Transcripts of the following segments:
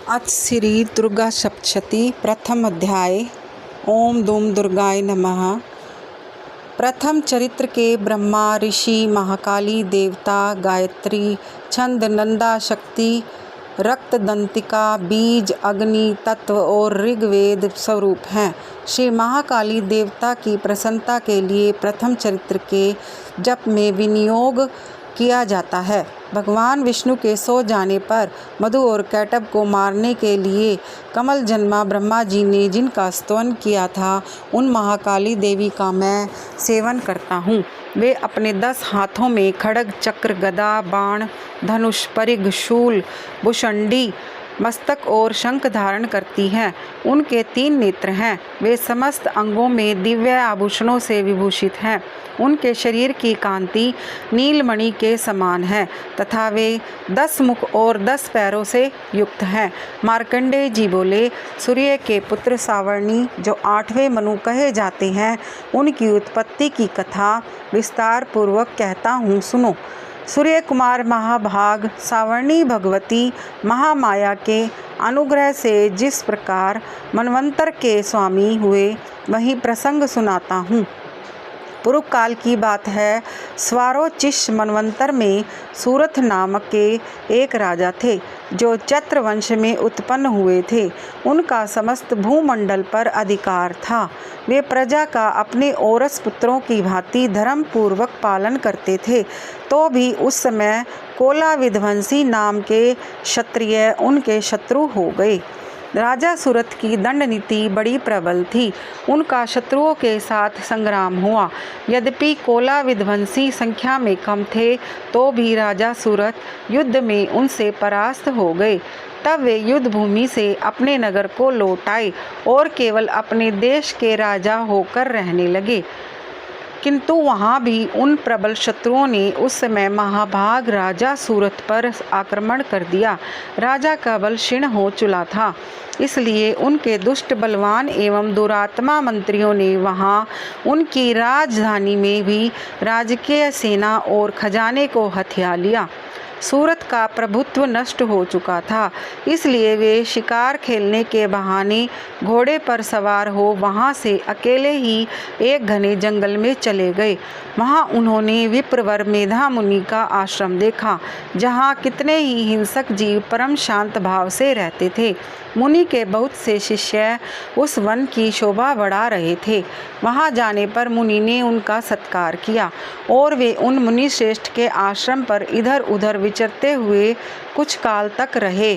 अथ श्री दुर्गा सप्तशती प्रथम अध्याय। ओम दूम दुर्गाय नमः। प्रथम चरित्र के ब्रह्मा, ऋषि, महाकाली, देवता, गायत्री, छंद, नंदा, शक्ति, रक्तदंतिका, बीज, अग्नि तत्व और ऋग्वेद स्वरूप हैं। श्री महाकाली देवता की प्रसन्नता के लिए प्रथम चरित्र के जप में विनियोग किया जाता है। भगवान विष्णु के सो जाने पर मधु और कैटभ को मारने के लिए कमल जन्मा ब्रह्मा जी ने जिनका स्तवन किया था, उन महाकाली देवी का मैं सेवन करता हूँ। वे अपने 10 हाथों में खड्ग, चक्र, गदा, बाण, धनुष, परिघ, शूल, भुषंडी, मस्तक और शंख धारण करती हैं। उनके 3 नेत्र हैं। वे समस्त अंगों में दिव्य आभूषणों से विभूषित हैं। उनके शरीर की कांति नीलमणि के समान है तथा वे 10 मुख और 10 पैरों से युक्त हैं। मार्कंडेय जी बोले, सूर्य के पुत्र सावर्णी जो 8वें मनु कहे जाते हैं, उनकी उत्पत्ति की कथा विस्तार पूर्वक कहता हूँ, सुनो। सूर्य कुमार महाभाग सावर्णी भगवती महामाया के अनुग्रह से जिस प्रकार मनवंतर के स्वामी हुए, वही प्रसंग सुनाता हूँ। पूर्व काल की बात है। स्वारोचिष मनवंतर में सूरथ नामक के एक राजा थे, जो चत्र वंश में उत्पन्न हुए थे। उनका समस्त भूमंडल पर अधिकार था। वे प्रजा का अपने औरस पुत्रों की भांति धर्म पूर्वक पालन करते थे। तो भी उस समय कोला विध्वंसी नाम के क्षत्रिय उनके शत्रु हो गए। राजा सूरथ की दंड नीति बड़ी प्रबल थी। उनका शत्रुओं के साथ संग्राम हुआ। यद्यपि कोला विध्वंसी संख्या में कम थे, तो भी राजा सूरथ युद्ध में उनसे परास्त हो गए। तब वे युद्ध भूमि से अपने नगर को लौट आए और केवल अपने देश के राजा होकर रहने लगे। किंतु वहाँ भी उन प्रबल शत्रुओं ने उस समय महाभाग राजा सूरथ पर आक्रमण कर दिया। राजा का बल क्षीण हो चुका था, इसलिए उनके दुष्ट, बलवान एवं दुरात्मा मंत्रियों ने वहाँ उनकी राजधानी में भी राजकीय सेना और खजाने को हथिया लिया। सूरत का प्रभुत्व नष्ट हो चुका था, इसलिए वे शिकार खेलने के बहाने घोड़े पर सवार हो वहाँ से अकेले ही एक घने जंगल में चले गए। वहाँ उन्होंने विप्रवर मेधा मुनि का आश्रम देखा, जहाँ कितने ही हिंसक जीव परम शांत भाव से रहते थे। मुनि के बहुत से शिष्य उस वन की शोभा बढ़ा रहे थे। वहाँ जाने पर मुनि ने उनका सत्कार किया और वे उन मुनि श्रेष्ठ के आश्रम पर इधर उधर विचरते हुए कुछ काल तक रहे।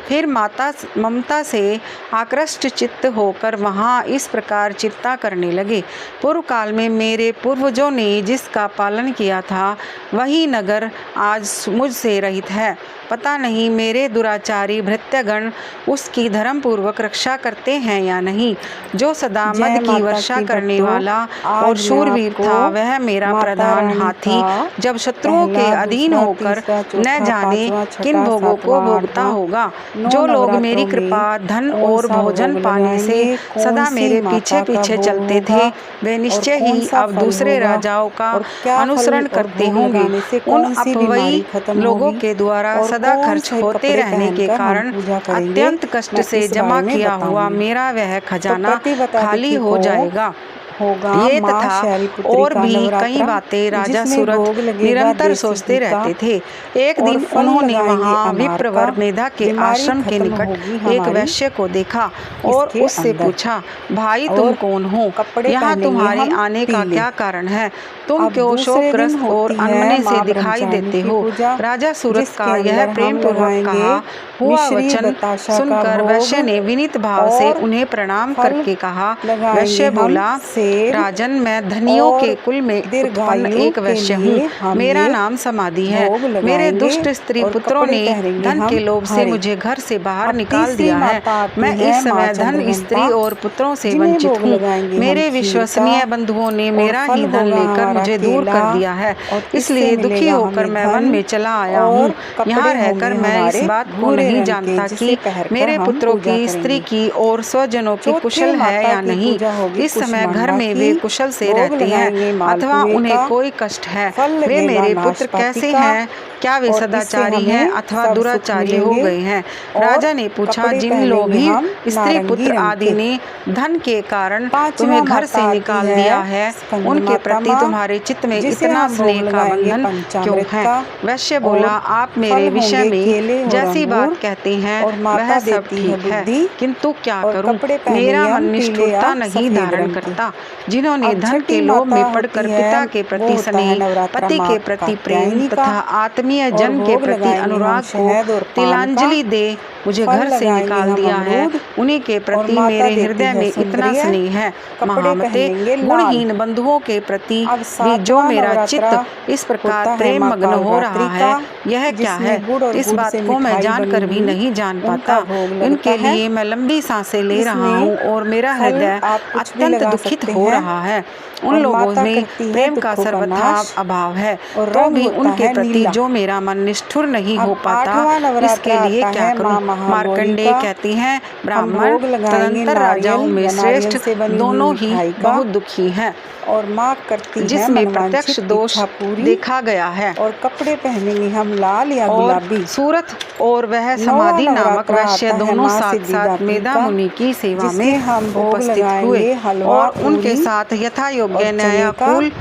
फिर माता ममता से आकृष्ट चित्त होकर वहाँ इस प्रकार चिंता करने लगे, पूर्व काल में मेरे पूर्वजों ने जिसका पालन किया था, वही नगर आज मुझसे रहित है। पता नहीं मेरे दुराचारी भृत्यगण उसकी धर्म पूर्वक रक्षा करते हैं या नहीं। जो सदा मद की वर्षा करने वाला और शूरवीर था, वह मेरा प्रधान हाथी जब शत्रुओं के अधीन होकर न जाने किन भोगों को भोगता होगा। जो लोग मेरी कृपा, धन और भोजन पाने से सदा मेरे पीछे पीछे चलते थे, वे निश्चय ही अब दूसरे राजाओं का अनुसरण करते होंगे। उन अपवयी लोगों के द्वारा सदा खर्च होते रहने के कारण अत्यंत कष्ट से जमा किया हुआ मेरा वह खजाना खाली हो जाएगा। ये तथा और भी कई बातें राजा सूरथ निरंतर सोचते रहते थे। एक दिन उन्होंने वहाँ विप्रवर मेधा के आश्रम के निकट एक वैश्य को देखा और उससे पूछा, भाई तुम कौन हो? यहाँ तुम्हारे आने का क्या कारण है? तुम क्यों शोकग्रस्त और अनमने से दिखाई देते हो? राजा सूरथ का यह प्रेम पूर्वक कहा हुआ वचन सुनकर वैश्य ने विनीत भाव से उन्हें प्रणाम करके कहा। वैश्य बोला, राजन, मैं धनियों के कुल में उत्पन्न एक वैश्य हूँ। मेरा नाम समाधि है। मेरे दुष्ट स्त्री पुत्रों ने धन के लोभ से मुझे घर से बाहर निकाल दिया है। मैं इस समय धन, स्त्री और पुत्रों से वंचित हूँ। मेरे विश्वसनीय बंधुओं ने मेरा ही धन लेकर मुझे दूर कर दिया है, इसलिए दुखी होकर मैं वन में चला आया हूँ। यहाँ रहकर मैं इस बात को नहीं जानता कि मेरे पुत्रों की, स्त्री की और स्वजनों की कुशल है या नहीं। इस समय घर में वे कुशल से रहते हैं अथवा उन्हें कोई कष्ट है। वे मेरे पुत्र कैसे हैं? क्या वे सदाचारी हैं अथवा दुराचारी हो गए हैं? राजा ने पूछा, जिन लोभी स्त्री पुत्र आदि ने धन के कारण तुम्हें घर से निकाल दिया है, उनके प्रति तुम्हारे चित्त में इतना स्नेह का बंधन क्यों है? वैश्य बोला, आप मेरे विषय में जैसी बात कहते हैं वह सब ठीक है, किंतु क्या करूं? मेरा मन निष्ठुरता नहीं धारण करता। जिन्होंने धन के लोभ में पड़कर पिता के प्रति स्नेह, पति के प्रति प्रेम तथा आत्मीय जन के प्रति अनुराग को तिलांजलि दे मुझे घर से निकाल दिया है, उन्हीं के प्रति मेरे हृदय में इतना स्नेह है। महामते, गुणहीन बंधुओं के प्रति भी जो मेरा चित्त इस प्रकार प्रेम मग्न हो रहा है, यह क्या है? इस बात को मैं जानकर भी नहीं जान पाता। इनके लिए मैं लंबी सांसें ले रहा हूँ और मेरा हृदय अत्यंत दुखित हो रहा है। उन लोगों में प्रेम का सर्वथा अभाव है, तो भी उनके प्रति जो मेरा मन निष्ठुर नहीं हो पाता, इसके लिए क्या करूं? मार्कंडेय कहते हैं, ब्राह्मण तदंतर राजाओं में श्रेष्ठ दोनों ही बहुत दुखी हैं, और माँ करती है जिसमें प्रत्यक्ष दोष देखा गया है। और कपड़े पहनेंगे हम लाल या गुलाबी। सूरत और वह समाधि नामक वैश्य दोनों साथ साथ मेधा मुनि की सेवा में उपस्थित हुए और उनके साथ यथा योग्य न्यायकुल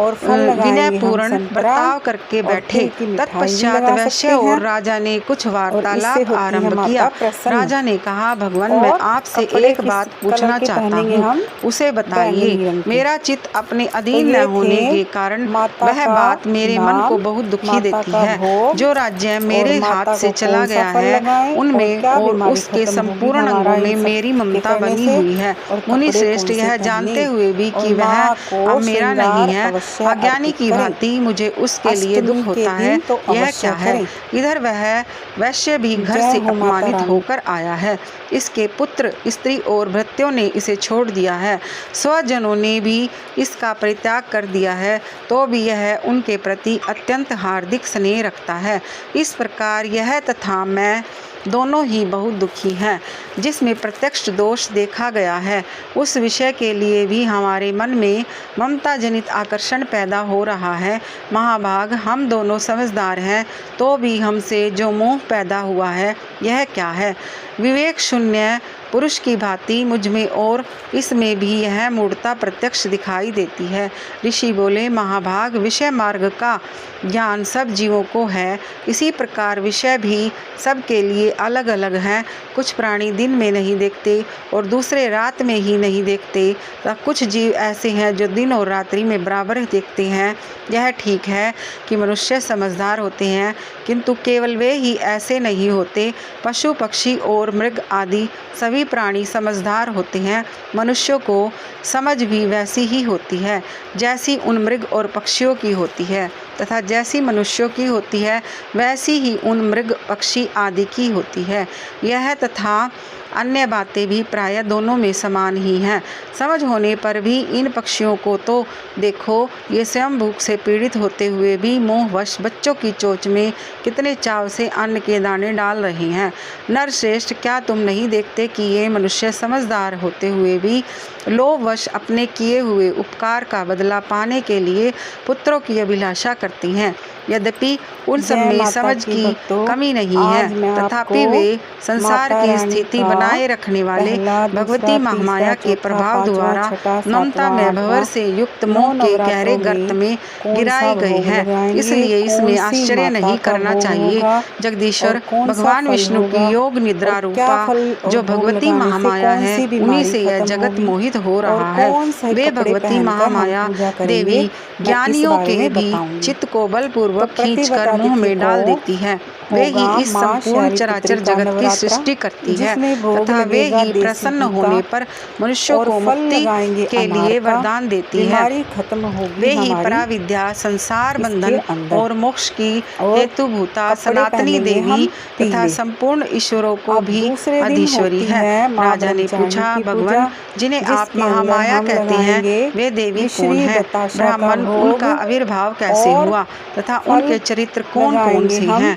और विनयपूर्ण बर्ताव करके बैठे। तत्पश्चात वैश्य और राजा ने कुछ वार्तालाप आरंभ किया। राजा ने कहा, भगवान, मैं आपसे एक बात पूछना चाहता हूँ, उसे बताइए। मेरा चित्त अपने अधीन न होने के कारण वह बात मेरे मन को बहुत दुखी देती है। जो राज्य मेरे हाथ से चला गया है, उनमें और उसके संपूर्ण अंगों में मेरी ममता बनी हुई है। मुनि श्रेष्ठ, यह जानते हुए भी कि वह अब मेरा नहीं है, अज्ञानी की भांति मुझे उसके लिए दुख होता है, यह क्या है? इधर वह वैश्य भी घर से अपमानित होकर आया है। इसके पुत्र, स्त्री और भृत्यों ने इसे छोड़ दिया है। स्वजनों ने भी इसका परित्याग कर दिया है, तो भी यह उनके प्रति अत्यंत हार्दिक स्नेह रखता है। इस प्रकार यह तथा मैं दोनों ही बहुत दुखी हैं। जिसमें प्रत्यक्ष दोष देखा गया है, उस विषय के लिए भी हमारे मन में ममता जनित आकर्षण पैदा हो रहा है। महाभाग, हम दोनों समझदार हैं, तो भी हमसे जो मोह पैदा हुआ है, यह क्या है? विवेक शून्य पुरुष की भांति मुझ में और इसमें भी यह मूढ़ता प्रत्यक्ष दिखाई देती है। ऋषि बोले, महाभाग, विषय मार्ग का ज्ञान सब जीवों को है, इसी प्रकार विषय भी सबके लिए अलग अलग हैं। कुछ प्राणी दिन में नहीं देखते और दूसरे रात में ही नहीं देखते, तथा कुछ जीव ऐसे हैं जो दिन और रात्रि में बराबर देखते हैं। यह ठीक है कि मनुष्य समझदार होते हैं, किंतु केवल वे ही ऐसे नहीं होते। पशु, पक्षी और मृग आदि सभी प्राणी समझदार होते हैं। मनुष्यों को समझ भी वैसी ही होती है जैसी उन मृग और पक्षियों की होती है, तथा जैसी मनुष्यों की होती है वैसी ही उन मृग, पक्षी आदि की होती है। यह तथा अन्य बातें भी प्रायः दोनों में समान ही हैं। समझ होने पर भी इन पक्षियों को तो देखो, ये स्वयं भूख से पीड़ित होते हुए भी मोहवश बच्चों की चोंच में कितने चाव से अन्न के दाने डाल रहे हैं। नरश्रेष्ठ, क्या तुम नहीं देखते कि ये मनुष्य समझदार होते हुए भी लोभवश अपने किए हुए उपकार का बदला पाने के लिए पुत्रों की अभिलाषा करती हैं? यद्यपि उन सब में समझ की कमी नहीं है, तथापि वे संसार की स्थिति बनाए रखने वाले भगवती महामाया के प्रभाव द्वारा ममता में भंवर से युक्त मोह के गहरे गर्त में गिराए गए हैं। इसलिए इसमें आश्चर्य नहीं करना चाहिए। जगदीश्वर भगवान विष्णु की योग निद्रा रूपा जो भगवती महामाया है, उन्हीं से यह जगत मोहित हो रहा है। वे भगवती महामाया देवी ज्ञानियों के भी चित्त को बलपूर्वक खींचकर मुंह में डाल देती है। वे ही इस संपूर्ण चराचर जगत की सृष्टि करती है, तथा वे ही प्रसन्न होने पर मनुष्यों को मुक्ति के लिए वरदान देती है। वे ही पराविद्या, संसार बंधन और मोक्ष की हेतुभूता सनातनी देवी तथा संपूर्ण ईश्वरों को भी अधीश्वरी है। राजा ने पूछा, भगवान, जिन्हें आप महामाया कहते हैं, वे देवी कौन है? ब्राह्मण, उनका आविर्भाव कैसे हुआ तथा उनके चरित्र कौन कौन से हैं?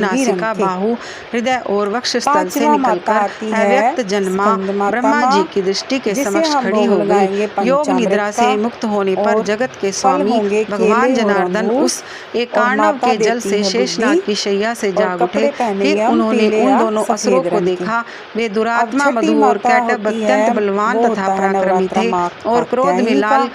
नासिका, बाहु, हृदय और वक्षस्थल से पांचवा माता निकलकर आती है अव्यक्त जन्मा स्कंद माता ब्रह्मा जी माँ, की दृष्टि के जिसे समक्ष हम खड़ी भोग हो लगाएंगे गई। योग पंचामृत निद्रा से का मुक्त होने पर और जगत के फल स्वामी होंगे भगवान केले और जनार्दन अंगूर उस और एकार्णव माता के जल देती से है शेषनाग बुद्धि की शैया से और जाग उठे। कपड़े पहने फिर हम उन्होंने पीले उन या दोनों असुरों सफेद को रंग के। देखा। वे अब दुरात्मा छठी मधु और माता कैटब होती अत्यंत है, बलवान वो तथा होता है पराक्रमी नवरात्रा थे माँ और क्रोध में कात्यायनी का लाल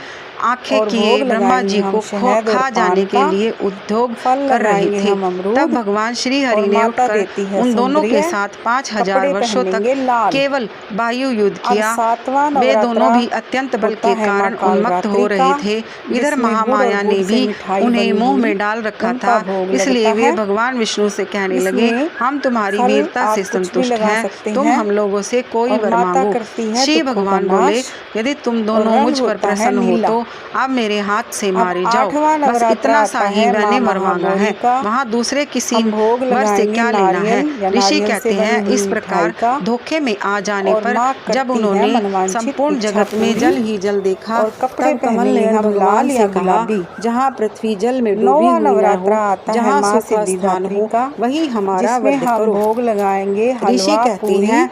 आंखें और किए भोग ब्रह्मा जी लगाएंगे को हम शहद और खा जाने पान के का। लिए उद्योग फल कर रहे लगाएंगे थे। हम अमरूद। तब भगवान श्री हरि और ने माता उठकर देती है उन दोनों के सुंदरिये। साथ 5000 कपड़े वर्षों तक पहनेंगे लाल। केवल वायु युद्ध अब किया। 7वां वे दोनों नवरात्रा भी अत्यंत बल होता के है माँ कारण उन्मत्त हो कालरात्रि रहे का, थे। इधर जिसमें गुड़ और महामाया गुड़ ने से भी मिठाई उन्हें बनी मोह हुई में डाल रखा उनका था। भोग इसलिए लगता वे है। भगवान विष्णु से कहने लगे, इसमें हम तुम्हारी फल वीरता से आप कुछ भी संतुष्ट लगा हैं, सकते तुम हैं। हम लोगों से कोई और वर माता मांगो। करती है श्री दुखों का भगवान बोले, नाश। यदि तुम और दोनों रंग मुझ पर होता है प्रसन्न हो नीला। तो अब मेरे हाथ से अब मारे जाओ। 8वां बस नवरात्रा इतना सा आता ही है मैंने माँ वर मांगा महागौरी है, का। वहाँ दूसरे किसी हम भोग वर से लगाएंगे क्या लेना है। नारियल या ऋषि नारियल से कहते बनी हैं, हुई इस मिठाई प्रकार का। धोखे में आ जाने और पर माँ जब करती है उन्होंने मनवांछित संपूर्ण इच्छा जगत में पूरी। जल ही जल देखा, और कपड़े तब कमल पहनेंगे नयन हम भगवान लाल से या कहा, गुलाबी। जहाँ पृथ्वी जल में डूबी 9वां हुई न नवरात्रा हो, आता है जहाँ माँ सुख का स्थान सिद्धिदात्री हो, का, वही हमारा जिसमें वध हम करो। भोग लगाएंगे ऋषि हलवा कहते पूरी हैं,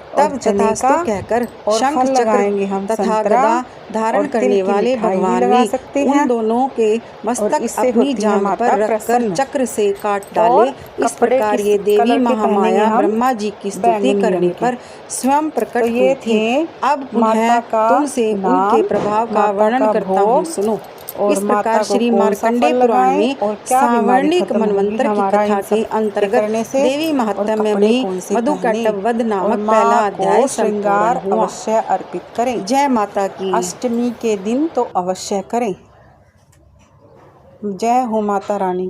और तब चने तथास्तु का। कहकर और शंख फल चक्र लगाएंगे हम तथा संतरा गदा धारण और तिल करने की वाले मिठाई भी भगवान लगा ने सकते उन हैं। दोनों के और मस्तक इससे अपनी होती है जांघ माता पर रखकर प्रसन्न। चक्र से काट डाले। और इस कपड़े प्रकार किस ये देवी कलर के पहनेंगे महामाया हम? ब्रह्मा जी की स्तुति बैंगनी करने रंग के। पर स्वयं प्रकट तो हुई ये थी। थे अब माता पुनः का तुमसे उनके नाम, प्रभाव का माता वर्णन का करता हूँ, भोग सुनो। और इस माता प्रकार को श्री कौन सा मार्कंडेय फल पुराण लगाएं में और क्या बीमारी सावर्णिक खत्म होगी मनवंतर की हमारा इन कथा सब के अंतर्गत करने से। देवी और महात्म्य कपड़े में कौन से मधु पहने कैटभ वध और नामक माँ पहला को अध्याय श्रृंगार संपूर्ण हुआ। अवश्य अर्पित करें। जय माता की। अष्टमी के दिन तो अवश्य करें। जय हो माता रानी।